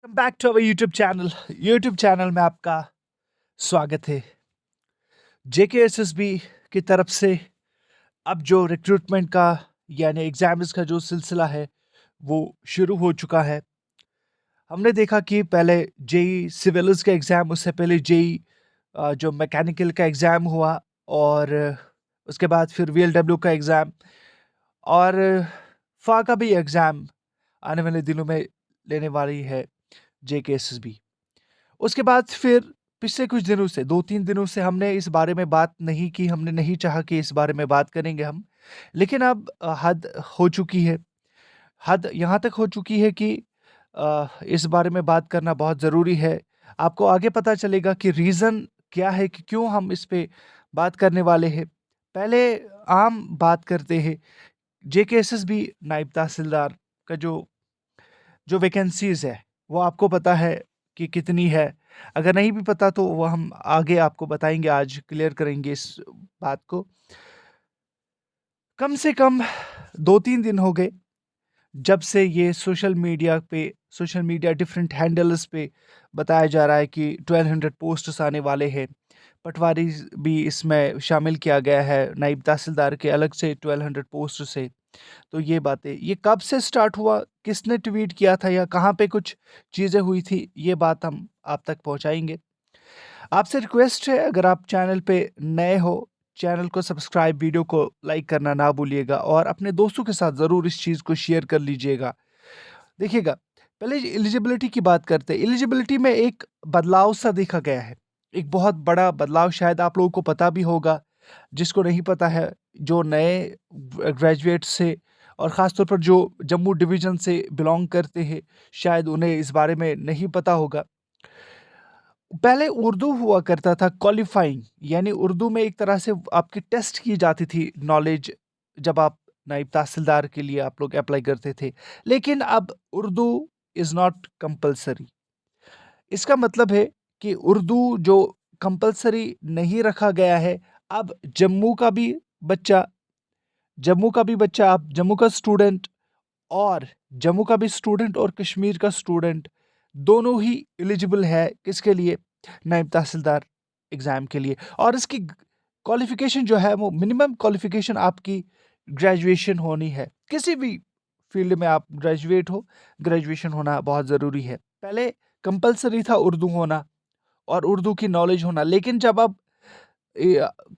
Back to our YouTube channel में आपका स्वागत है। जेकेएसएसबी की तरफ से अब जो रिक्रूटमेंट का यानी एग्जाम्स का जो सिलसिला है वो शुरू हो चुका है। हमने देखा कि पहले जेई सिविल्स का एग्ज़ाम, उससे पहले जेई जो मैकेनिकल का एग्ज़ाम हुआ और उसके बाद फिर वीएलडब्ल्यू का एग्ज़ाम और फा का भी एग्ज़ाम आने वाले दिनों में लेने वाली है जेकेएसएसबी। उसके बाद फिर पिछले कुछ दिनों से 2-3 दिनों से हमने इस बारे में बात नहीं की, हमने नहीं चाहा कि इस बारे में बात करेंगे हम। लेकिन अब हद हो चुकी है। हद यहाँ तक हो चुकी है कि इस बारे में बात करना बहुत ज़रूरी है। आपको आगे पता चलेगा कि रीज़न क्या है कि क्यों हम इस पे बात करने वाले हैं। पहले आम बात करते हैं, जेकेएसएसबी नायब तहसीलदार का जो वैकेंसीज़ है, वो आपको पता है कि कितनी है? अगर नहीं भी पता तो वो हम आगे आपको बताएँगे, आज क्लियर करेंगे इस बात को। कम से कम 2-3 दिन हो गए जब से ये सोशल मीडिया डिफरेंट हैंडल्स पे बताया जा रहा है कि 1200 पोस्ट्स आने वाले हैं। पटवारी भी इसमें शामिल किया गया है, नायब तहसीलदार के अलग से 1200 पोस्ट से। तो ये कब से स्टार्ट हुआ, किसने ट्वीट किया था या कहाँ पे कुछ चीज़ें हुई थी, ये बात हम आप तक पहुँचाएँगे। आपसे रिक्वेस्ट है, अगर आप चैनल पे नए हो, चैनल को सब्सक्राइब, वीडियो को लाइक करना ना भूलिएगा और अपने दोस्तों के साथ ज़रूर इस चीज़ को शेयर कर लीजिएगा। देखिएगा, पहले एलिजिबिलिटी की बात करते हैं। एलिजिबिलिटी में एक बदलाव सा देखा गया है। एक बहुत बड़ा बदलाव, शायद आप लोगों को पता भी होगा। जिसको नहीं पता है, जो नए ग्रेजुएट से और ख़ास तौर पर जो जम्मू डिवीज़न से बिलॉन्ग करते हैं, शायद उन्हें इस बारे में नहीं पता होगा। पहले उर्दू हुआ करता था क्वालिफाइंग, यानी उर्दू में एक तरह से आपकी टेस्ट की जाती थी नॉलेज, जब आप नायब तहसीलदार के लिए आप लोग अप्लाई करते थे। लेकिन अब उर्दू इज़ नॉट कंपल्सरी। इसका मतलब है कि उर्दू जो कंपल्सरी नहीं रखा गया है, अब बच्चा जम्मू का स्टूडेंट और जम्मू का भी स्टूडेंट और कश्मीर का स्टूडेंट दोनों ही एलिजिबल है किसके लिए? नायब तहसीलदार एग्ज़ाम के लिए। और इसकी क्वालिफ़िकेशन जो है, वो मिनिमम क्वालिफ़िकेशन आपकी ग्रेजुएशन होनी है। किसी भी फ़ील्ड में आप ग्रेजुएट हो, ग्रेजुएशन होना बहुत ज़रूरी है। पहले कंपल्सरी था उर्दू होना और उर्दू की नॉलेज होना, लेकिन जब अब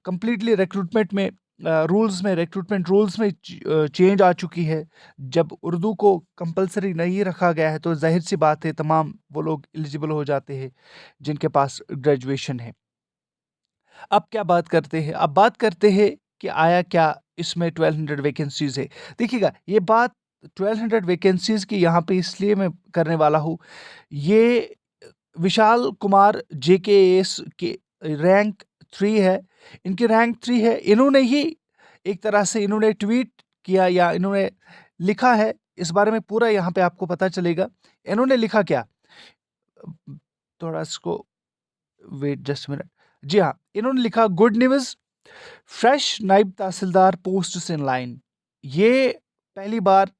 कंप्लीटली रिक्रूटमेंट रूल्स में चेंज आ चुकी है। जब उर्दू को कंपल्सरी नहीं रखा गया है, तो ज़ाहिर सी बात है तमाम वो लोग एलिजिबल हो जाते हैं जिनके पास ग्रेजुएशन है। अब क्या बात करते हैं? अब बात करते हैं कि आया क्या इसमें 1200 वैकेंसीज़ है। देखिएगा, ये बात 1200 वैकेंसीज़ की यहाँ पे इसलिए मैं करने वाला हूँ, ये विशाल कुमार जेकेएस के रैंक 3 है। इनकी रैंक 3 है। इन्होंने ही एक तरह से इन्होंने ट्वीट किया या इन्होंने लिखा है, इस बारे में पूरा यहाँ पे आपको पता चलेगा। इन्होंने लिखा क्या? थोड़ा इसको वेट जस्ट मिनट। जी हाँ, इन्होंने लिखा गुड न्यूज़, फ्रेश नायब तहसीलदार पोस्ट्स इन लाइन। ये पहली बार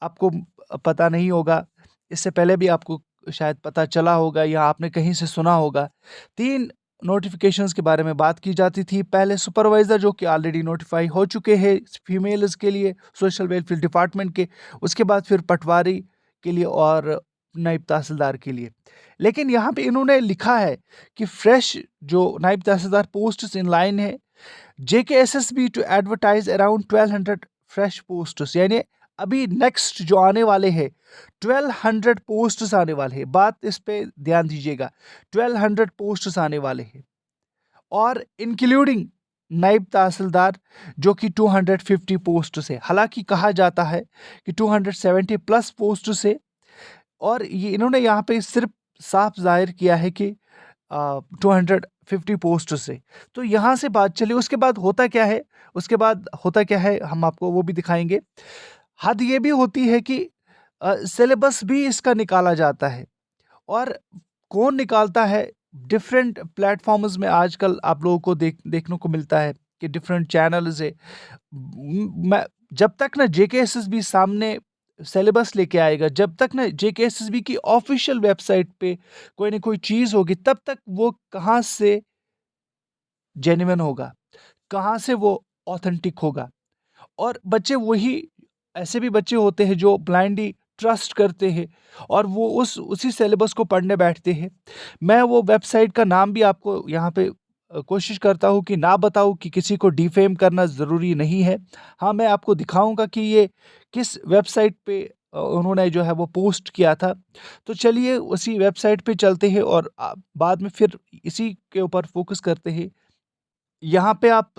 आपको पता नहीं होगा, इससे पहले भी आपको शायद पता चला होगा या आपने कहीं से सुना होगा। 3 नोटिफ़िकेशंस के बारे में बात की जाती थी। पहले सुपरवाइज़र, जो कि ऑलरेडी नोटिफ़ाई हो चुके हैं फीमेल्स के लिए सोशल वेलफेयर डिपार्टमेंट के। उसके बाद फिर पटवारी के लिए और नायब तहसीलदार के लिए। लेकिन यहाँ पे इन्होंने लिखा है कि फ्रेश जो नायब तहसीलदार पोस्ट्स इन लाइन है, JKSSB to advertise around 1200 fresh posts, यानी अभी नेक्स्ट जो आने वाले हैं 1200 पोस्ट्स आने वाले हैं। बात इस पे ध्यान दीजिएगा, 1200 पोस्ट्स आने वाले हैं और इंक्लूडिंग नायब तहसीलदार जो कि 250 पोस्ट से। हालांकि कहा जाता है कि 270 प्लस पोस्ट से, और ये इन्होंने यहाँ पे सिर्फ साफ जाहिर किया है कि 250 पोस्ट से। तो यहाँ से बात चली। उसके बाद होता क्या है, हम आपको वो भी दिखाएंगे। हद ये भी होती है कि सिलेबस भी इसका निकाला जाता है। और कौन निकालता है? डिफरेंट प्लेटफॉर्म्स में आजकल आप लोगों को देखने को मिलता है कि डिफरेंट चैनल्स है। मैं जब तक ना जेकेएसएसबी सामने सिलेबस लेके आएगा, जब तक ना जेकेएसएसबी की ऑफिशियल वेबसाइट पे कोई ना कोई चीज़ होगी, तब तक वो कहाँ से जेन्युइन होगा, कहाँ से वो ऑथेंटिक होगा। और बच्चे वही, ऐसे भी बच्चे होते हैं जो ब्लाइंडली ट्रस्ट करते हैं और वो उसी सिलेबस को पढ़ने बैठते हैं। मैं वो वेबसाइट का नाम भी आपको यहाँ पे कोशिश करता हूँ कि ना बताऊँ, कि किसी को डिफेम करना ज़रूरी नहीं है। हाँ, मैं आपको दिखाऊँगा कि ये किस वेबसाइट पे उन्होंने जो है वो पोस्ट किया था। तो चलिए उसी वेबसाइट पे चलते हैं और बाद में फिर इसी के ऊपर फ़ोकस करते हैं। यहाँ पे आप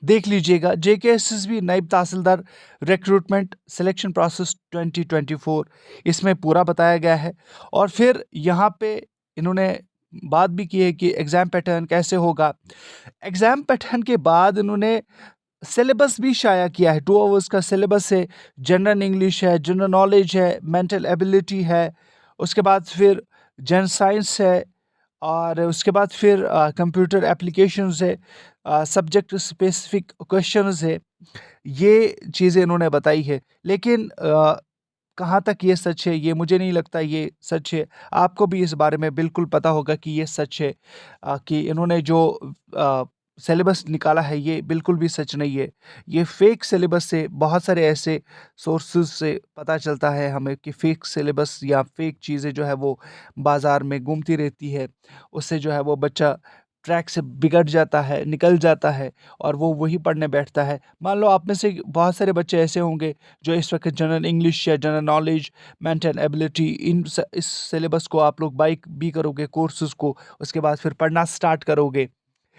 देख लीजिएगा, जेकेएसएसबी नायब तहसीलदार रिक्रूटमेंट सिलेक्शन प्रोसेस 2024, इसमें पूरा बताया गया है। और फिर यहाँ पे इन्होंने बात भी की है कि एग्ज़ाम पैटर्न कैसे होगा। एग्ज़ाम पैटर्न के बाद इन्होंने सिलेबस भी शाया किया है। 2 आवर्स का सिलेबस है, जनरल इंग्लिश है, जनरल नॉलेज है, मेंटल एबिलिटी है, उसके बाद फिर जनरल साइंस है, और उसके बाद फिर कंप्यूटर एप्लीकेशंस है, सब्जेक्ट स्पेसिफिक क्वेश्चंस है। ये चीज़ें इन्होंने बताई है, लेकिन कहाँ तक ये सच है, ये मुझे नहीं लगता ये सच है। आपको भी इस बारे में बिल्कुल पता होगा कि ये सच है, कि इन्होंने जो सिलेबस निकाला है ये बिल्कुल भी सच नहीं है। ये फेक सिलेबस से, बहुत सारे ऐसे सोर्सेज से पता चलता है हमें कि फेक सिलेबस या फेक चीज़ें जो है वो बाज़ार में घूमती रहती है। उससे जो है वो बच्चा ट्रैक से बिगड़ जाता है, निकल जाता है और वो वही पढ़ने बैठता है। मान लो आप में से बहुत सारे बच्चे ऐसे होंगे जो इस वक्त जनरल इंग्लिश या जनरल नॉलेज, मेंटल एबिलिटी, इस सिलेबस को आप लोग बाई भी करोगे कोर्सेज़ को, उसके बाद फिर पढ़ना स्टार्ट करोगे।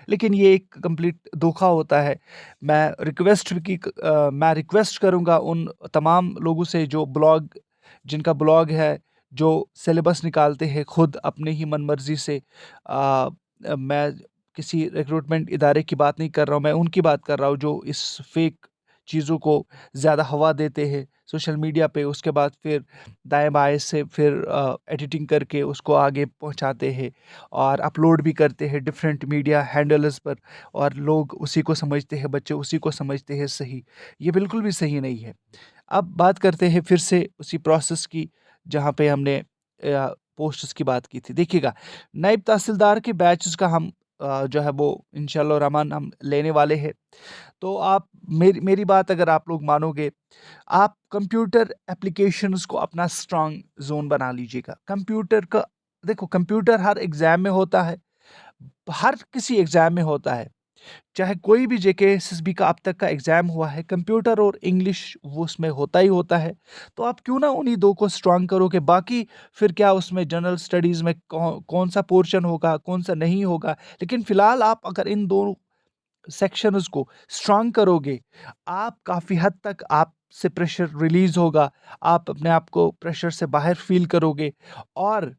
लेकिन ये एक कंप्लीट धोखा होता है। मैं रिक्वेस्ट करूँगा उन तमाम लोगों से जो जिनका ब्लॉग है, जो सिलेबस निकालते हैं खुद अपने ही मनमर्ज़ी से। मैं किसी रिक्रूटमेंट इदारे की बात नहीं कर रहा हूँ, मैं उनकी बात कर रहा हूँ जो इस फेक चीज़ों को ज़्यादा हवा देते हैं सोशल मीडिया पे। उसके बाद फिर दाएँ-बाएँ से फिर एडिटिंग करके उसको आगे पहुँचाते हैं और अपलोड भी करते हैं डिफरेंट मीडिया हैंडल्स पर, और लोग उसी को समझते हैं, बच्चे उसी को समझते हैं सही। ये बिल्कुल भी सही नहीं है। अब बात करते हैं फिर से उसी प्रोसेस की, जहाँ पे हमने पोस्ट्स की बात की थी। देखिएगा, नायब तहसीलदार के बैचेस का हम जो है वो इंशाअल्लाह रहमान हम लेने वाले हैं। तो आप मेरी मेरी बात अगर आप लोग मानोगे, आप कंप्यूटर एप्लीकेशंस को अपना स्ट्रॉन्ग ज़ोन बना लीजिएगा। कंप्यूटर का देखो, कंप्यूटर हर एग्ज़ाम में होता है, हर किसी एग्ज़ाम में होता है। चाहे कोई भी जेकेएसएसबी का अब तक का एग्ज़ाम हुआ है, कंप्यूटर और इंग्लिश वो उसमें होता ही होता है। तो आप क्यों ना उन्हीं 2 को स्ट्रॉन्ग करोगे, बाकी फिर क्या उसमें जनरल स्टडीज़ में कौन-सा पोर्शन होगा, कौन-सा नहीं होगा। लेकिन फ़िलहाल आप अगर इन 2 सेक्शंस को स्ट्रॉन्ग करोगे, आप काफ़ी हद तक आपसे प्रेशर रिलीज़ होगा। आप अपने आप को प्रेशर से बाहर फ़ील करोगे और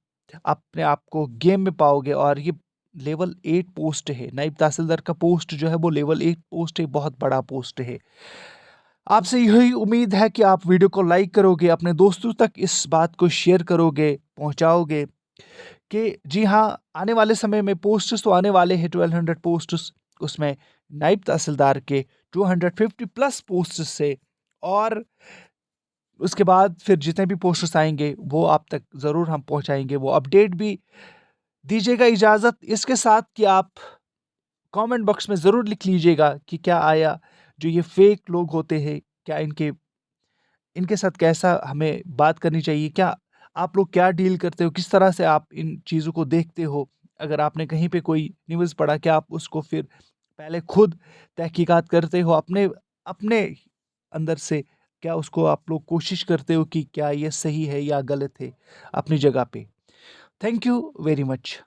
अपने आप को गेम में पाओगे। और ये लेवल 8 पोस्ट है, नायब तहसीलदार का पोस्ट जो है वो लेवल 8 पोस्ट है, बहुत बड़ा पोस्ट है। आपसे यही उम्मीद है कि आप वीडियो को लाइक करोगे, अपने दोस्तों तक इस बात को शेयर करोगे, पहुँचाओगे कि जी हाँ, आने वाले समय में पोस्ट्स तो आने वाले हैं, 1200 पोस्ट्स, उसमें नायब तहसीलदार के 250 प्लस पोस्ट्स से, और उसके बाद फिर जितने भी पोस्ट्स आएँगे वो आप तक ज़रूर हम पहुँचाएँगे। वो अपडेट भी दीजिएगा इजाज़त इसके साथ कि आप कमेंट बॉक्स में ज़रूर लिख लीजिएगा कि क्या आया, जो ये फेक लोग होते हैं, क्या इनके इनके साथ कैसा हमें बात करनी चाहिए? क्या आप लोग क्या डील करते हो? किस तरह से आप इन चीज़ों को देखते हो? अगर आपने कहीं पे कोई न्यूज़ पढ़ा, क्या आप उसको फिर पहले खुद तहकीकात करते हो अपने अपने अंदर से? क्या उसको आप लोग कोशिश करते हो कि क्या ये सही है या गलत है अपनी जगह पे? Thank you very much.